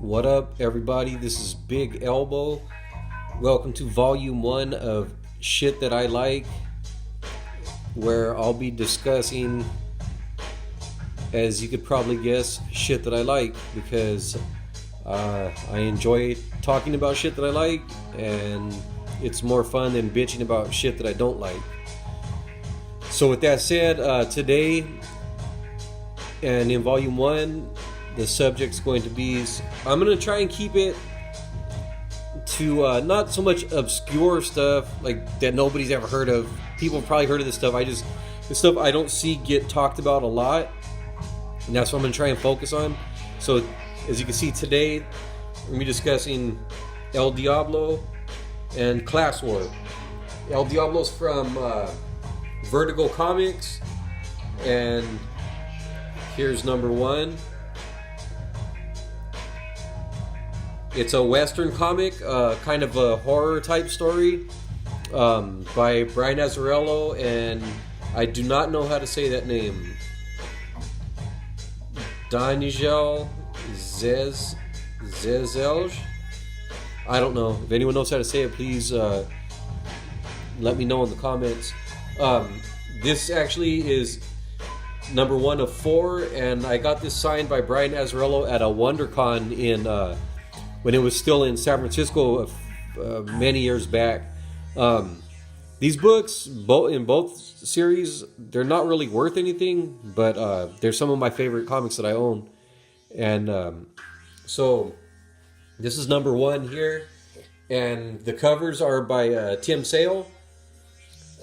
What up, everybody? This is Big Elbow. Welcome to Volume 1 of Shit That I Like, where I'll be discussing, as you could probably guess, shit that I like, because I enjoy talking about shit that I like, and it's more fun than bitching about shit that I don't like. So with that said, today, and in Volume 1, the subject's going to be, I'm going to try and keep it to not so much obscure stuff like that nobody's ever heard of. People have probably heard of this stuff. The stuff I don't see get talked about a lot, and that's what I'm going to try and focus on. So as you can see today, we're going to be discussing El Diablo and CLASSWAR. El Diablo's from Vertigo Com.x, and here's number 1. It's a Western comic, kind of a horror type story, by Brian Azzarello, and I do not know how to say that name. Danijel Zezelj? I don't know. If anyone knows how to say it, please let me know in the comments. This actually is number 1 of 4, and I got this signed by Brian Azzarello at a WonderCon in when it was still in San Francisco many years back. These books, in both series, they're not really worth anything, but they're some of my favorite comics that I own. And so this is number 1 here, and the covers are by Tim Sale.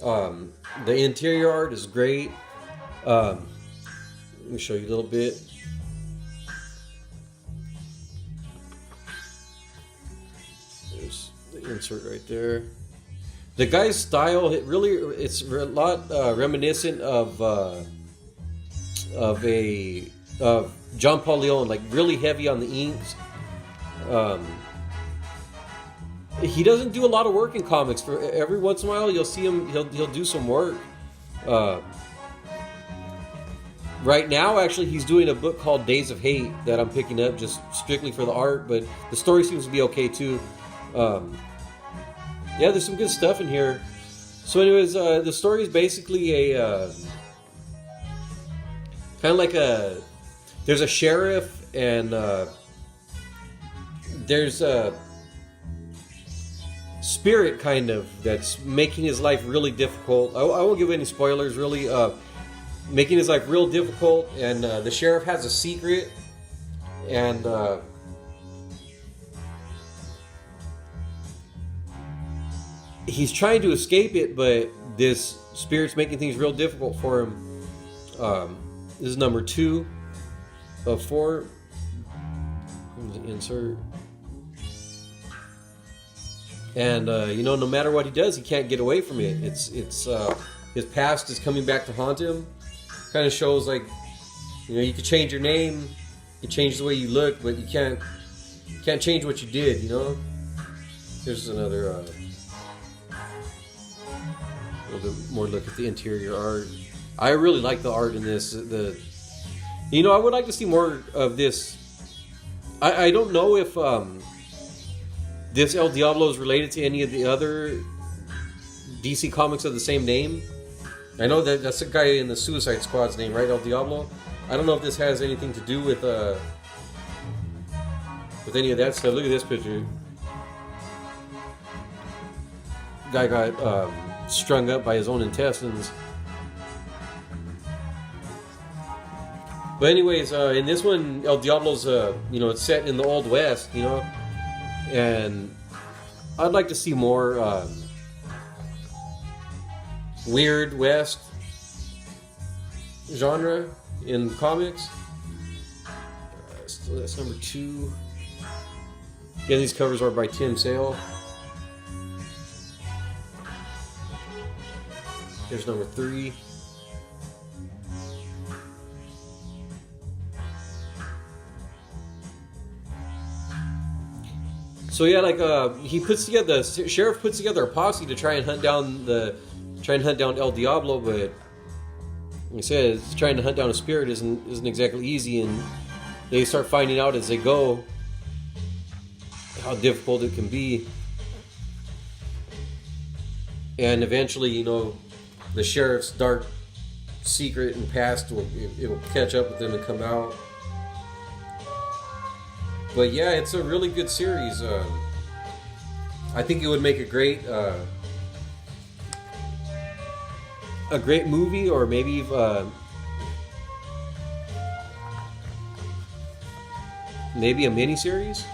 The interior art is great. Let me show you a little bit. There's the insert right there. The guy's style, it's a lot reminiscent of John Paul Leon, like really heavy on the inks. He doesn't do a lot of work in comics. For every once in a while, you'll see him. He'll do some work. Right now, actually, he's doing a book called Days of Hate that I'm picking up just strictly for the art, but the story seems to be okay too. Yeah, there's some good stuff in here. So anyways, the story is basically a kind of like there's a sheriff, and there's a spirit kind of that's making his life really difficult. I won't give any spoilers, really. Making his life real difficult, and the sheriff has a secret, and he's trying to escape it, but this spirit's making things real difficult for him. This is number 2 of 4. Insert. And no matter what he does, he can't get away from it. It's his past is coming back to haunt him. Kind of shows, like, you could change your name, you can change the way you look, but you can't change what you did. Here's another a little bit more look at the interior art. I really like the art in this. I would like to see more of this. I don't know if this El Diablo is related to any of the other DC comics of the same name. I know that's the guy in the Suicide Squad's name, right? El Diablo. I don't know if this has anything to do with any of that stuff. Look at this picture. Guy got strung up by his own intestines. But anyways, in this one, El Diablo's it's set in the Old West, and I'd like to see more Weird West genre in comics. So that's number 2. Again, these covers are by Tim Sale. Here's number 3. So yeah, the sheriff puts together a posse to try and hunt down El Diablo, but like I said, trying to hunt down a spirit isn't exactly easy, and they start finding out as they go how difficult it can be. And eventually, you know, the sheriff's dark secret and past it will catch up with them and come out. But yeah, it's a really good series. I think it would make a great movie, or maybe maybe a miniseries.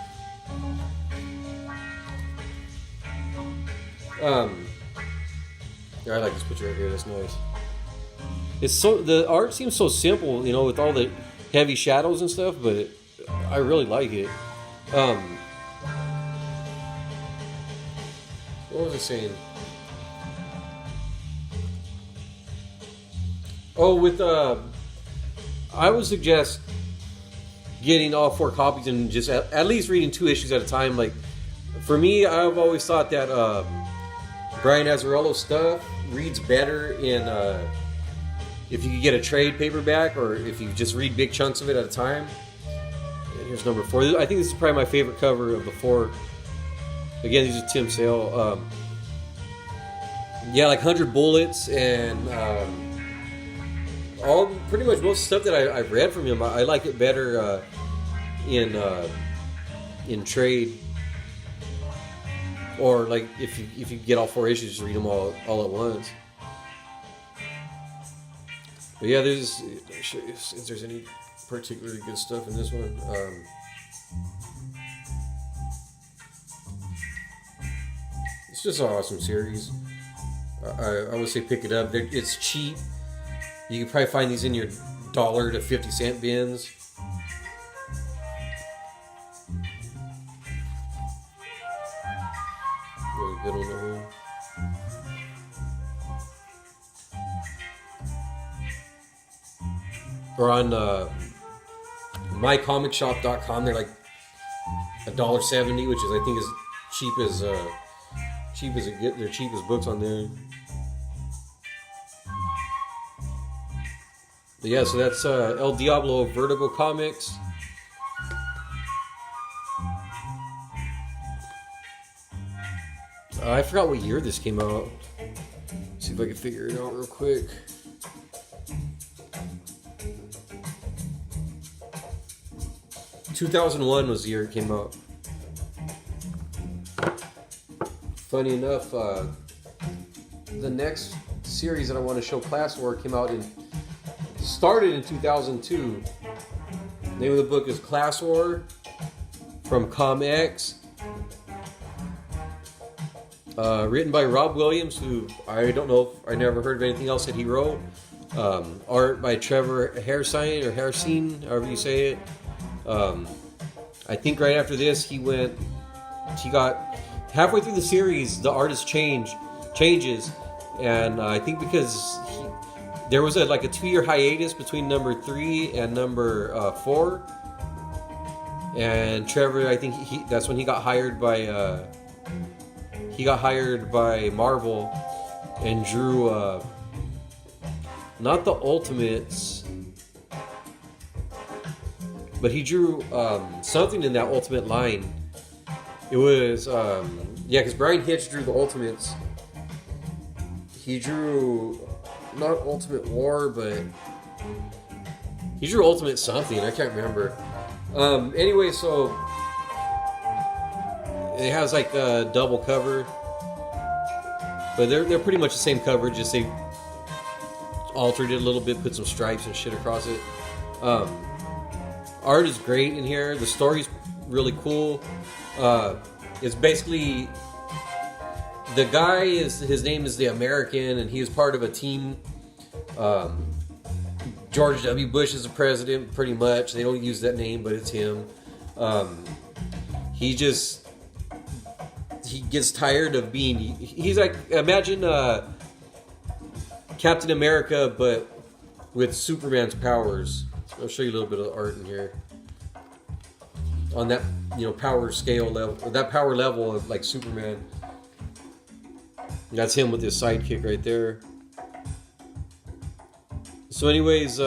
I like this picture right here. That's nice. It's the art seems so simple, you know, with all the heavy shadows and stuff, but I really like it. What was I saying? Oh, with I would suggest getting all 4 copies and just at least reading 2 issues at a time. Like, for me, I've always thought that Brian Azzarello's stuff reads better in if you could get a trade paperback, or if you just read big chunks of it at a time. And here's number 4. I think this is probably my favorite cover of the 4. Again, these are Tim Sale. Yeah, like 100 Bullets and all pretty much most stuff that I've read from him. I like it better in trade, or like if you get all 4 issues, just read them all at once. But yeah, there's if there's any particularly good stuff in this one. It's just an awesome series. I would say pick it up. It's cheap. You can probably find these in your $1 to 50-cent bins. Really good on the whole. Or on mycomicshop.com, they're like $1.70, which is, I think, as cheap as it get. They're cheapest books on there. But yeah, so that's El Diablo Vertigo Comics. I forgot what year this came out. Let's see if I can figure it out real quick. (2001) was the year it came out. Funny enough, the next series that I want to show, CLASSWAR, started in 2002. The name of the book is CLASSWAR from Com.x. Written by Rob Williams, who I don't know, I never heard of anything else that he wrote. Art by Trevor Hairsine, or Hairsine, however you say it. I think right after this he got halfway through the series, the artist changes, and I think because there was a 2-year hiatus between number 3 and number 4, and Trevor, I think that's when he got hired by Marvel and drew not the Ultimates, but he drew something in that Ultimate line. It was because Brian Hitch drew the Ultimates. He drew not Ultimate War, but he drew Ultimate something. I can't remember. Anyway, so it has like a double cover, but they're pretty much the same cover. Just they altered it a little bit, put some stripes and shit across it. Art is great in here. The story's really cool. It's basically, the guy his name is the American, and he is part of a team. George W. Bush is the president, pretty much. They don't use that name, but it's him. He gets tired of being. He's like, imagine Captain America, but with Superman's powers. I'll show you a little bit of the art in here. On that, power scale level, or that power level of like Superman. That's him with his sidekick right there. So, anyways,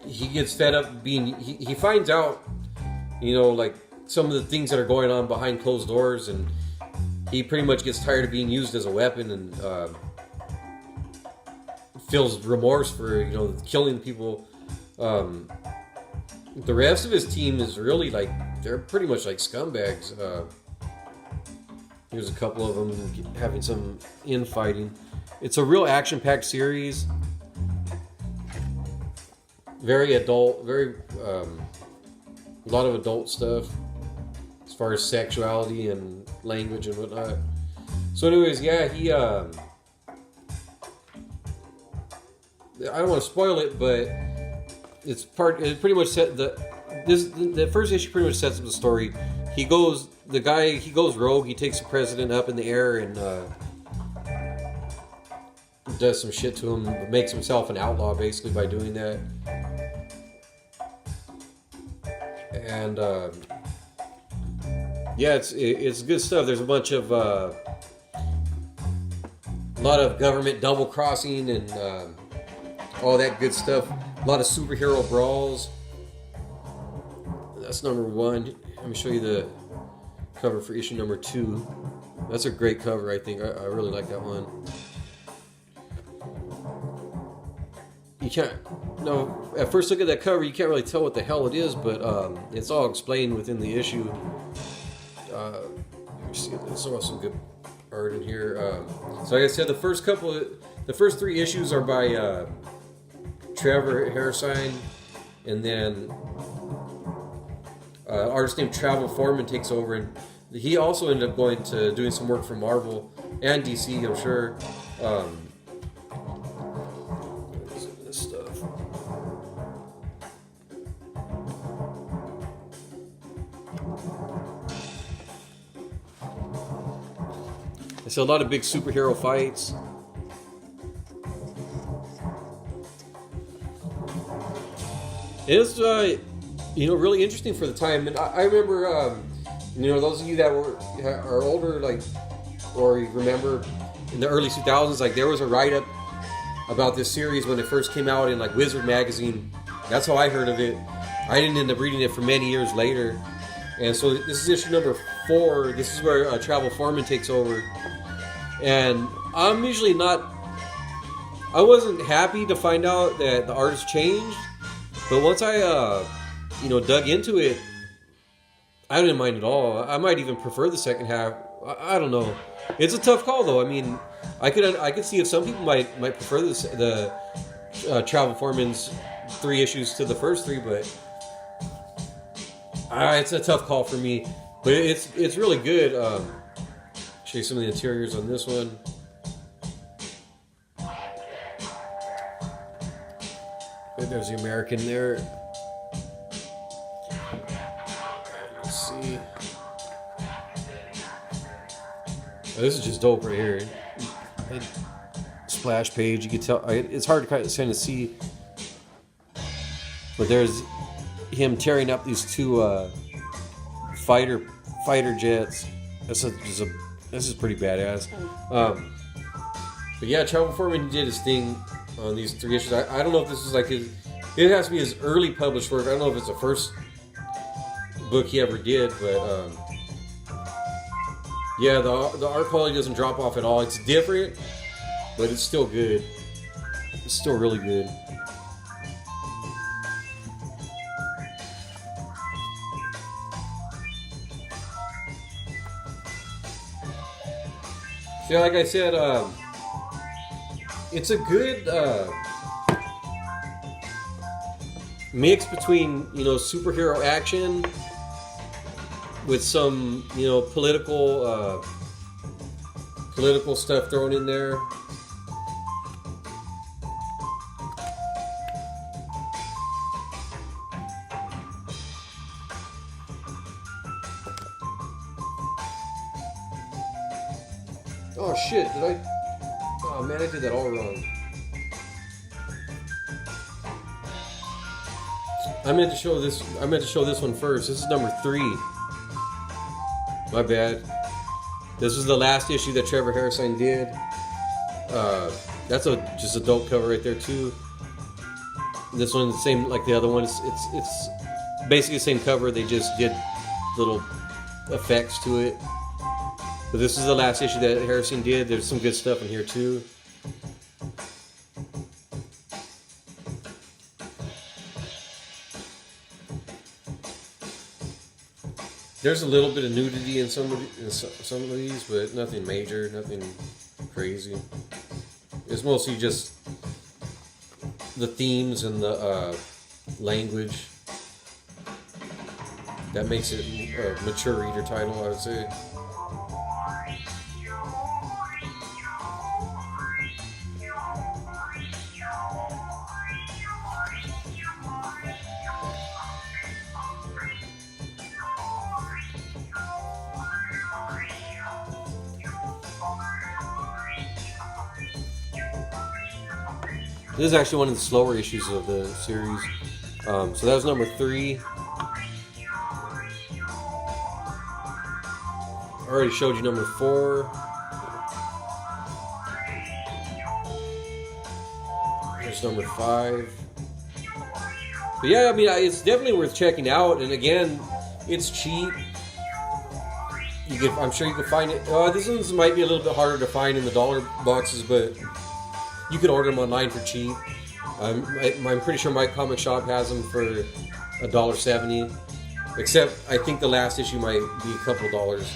he gets fed up being. He finds out you know, like some of the things that are going on behind closed doors, and he pretty much gets tired of being used as a weapon and feels remorse for, you know, killing people. The rest of his team is really like, they're pretty much like scumbags. Here's a couple of them having some infighting. It's a real action-packed series. Very adult, very a lot of adult stuff as far as sexuality and language and whatnot. So anyways, yeah, he I don't want to spoil it, but it pretty much set the first issue pretty much sets up the story. He goes rogue. He takes the president up in the air and does some shit to him, makes himself an outlaw basically by doing that. And yeah, it's good stuff. There's a bunch of a lot of government double crossing and all that good stuff. A lot of superhero brawls. That's number 1. Let me show you the cover for issue number 2. That's a great cover, I think. I really like that one. You can't, no, at first look at that cover, you can't really tell what the hell it is, but it's all explained within the issue. Let me see, there's also some good art in here. So like I said, the first 3 issues are by Trevor Hairsine, and then artist named Travel Foreman takes over, and he also ended up doing some work for Marvel and DC, I'm sure. This stuff. It's a lot of big superhero fights. It's you know, really interesting for the time. And I remember, you know, those of you that are older, like, or you remember in the early 2000s, like there was a write-up about this series when it first came out in like Wizard magazine. That's how I heard of it. I didn't end up reading it for many years later. And so this is issue number 4. This is where Travel Foreman takes over. And I'm usually not, I wasn't happy to find out that the artist changed. But once I, you know, dug into it, I didn't mind at all. I might even prefer the second half. I don't know. It's a tough call, though. I mean, I could see if some people might prefer the Travel Foreman's 3 issues to the first 3, but it's a tough call for me. But it's really good. Show you some of the interiors on this one. There's the American there. Let's see. Oh, this is just dope right here. Splash page. You can tell it's hard to kind of see, but there's him tearing up these 2 fighter jets. This is pretty badass. But yeah, Travel Foreman did his thing on these 3 issues. I don't know if this is like his. It has to be his early published work. I don't know if it's the first book he ever did, but yeah, the art quality doesn't drop off at all. It's different, but it's still good. It's still really good. Yeah, like I said, it's a good mix between, you know, superhero action with some, you know, political stuff thrown in there. Oh shit, oh man, I did that all wrong. I meant to show this one first. This is number 3. My bad. This was the last issue that Trevor Hairsine did. That's just a dope cover right there too. This one, the same like the other one. It's basically the same cover. They just did little effects to it. But this is the last issue that Harrison did. There's some good stuff in here too. There's a little bit of nudity in some of these, but nothing major, nothing crazy. It's mostly just the themes and the language that makes it a mature reader title, I would say. This is actually one of the slower issues of the series. So that was number 3. I already showed you number 4. Here's number 5. But yeah, I mean, it's definitely worth checking out. And again, it's cheap. I'm sure you can find it. This one might be a little bit harder to find in the dollar boxes, but you can order them online for cheap. I'm pretty sure my comic shop has them for $1.70. Except I think the last issue might be a couple dollars.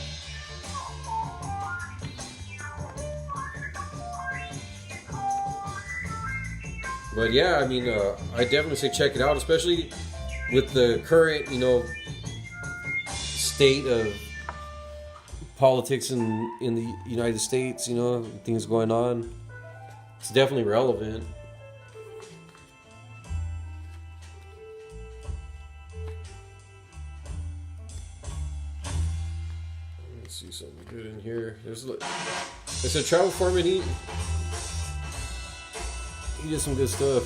But yeah, I mean, I definitely say check it out, especially with the current, state of politics in the United States, things going on. It's definitely relevant. Let's see something good in here. It's a travel foreman. He did some good stuff.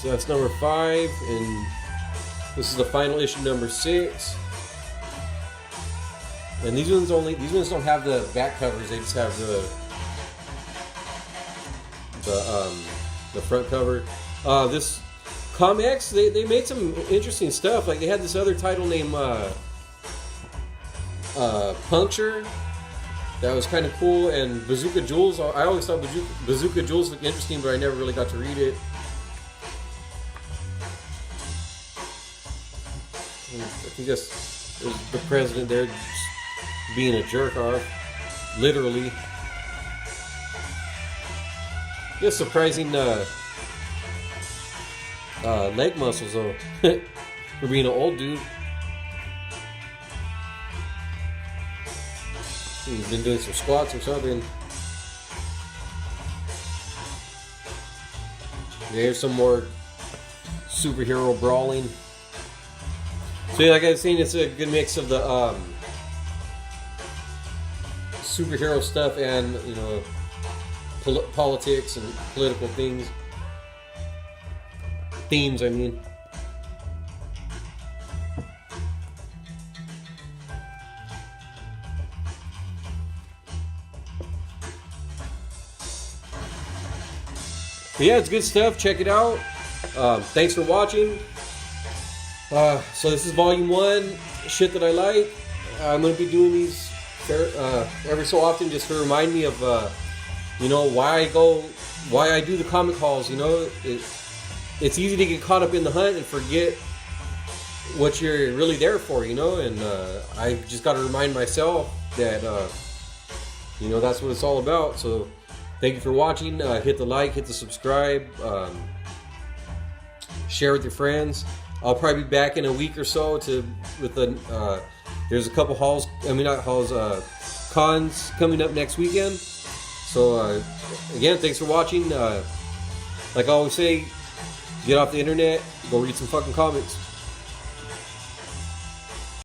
So that's number 5, and this is the final issue, number 6. And these ones don't have the back covers. They just have the front cover. This Com.x, they made some interesting stuff. Like they had this other title named Puncture. That was kind of cool. And Bazooka Jules. I always thought Bazooka Jules looked interesting, but I never really got to read it. I think that's the president there being a jerk off, literally. Yeah, surprising leg muscles though for being an old dude. He's been doing some squats or something. Yeah, here's some more superhero brawling. So yeah, like I was saying, it's a good mix of the superhero stuff and politics and political themes. I mean. But yeah, it's good stuff. Check it out. Thanks for watching. So this is volume 1, shit that I like. I'm going to be doing these every so often just to remind me of, why I do the comic hauls. It's easy to get caught up in the hunt and forget what you're really there for, and I just got to remind myself that, that's what it's all about. So thank you for watching. Hit the like, hit the subscribe, share with your friends. I'll probably be back in a week or so there's a couple cons coming up next weekend. So again, thanks for watching. Like I always say, get off the internet, go read some fucking comics.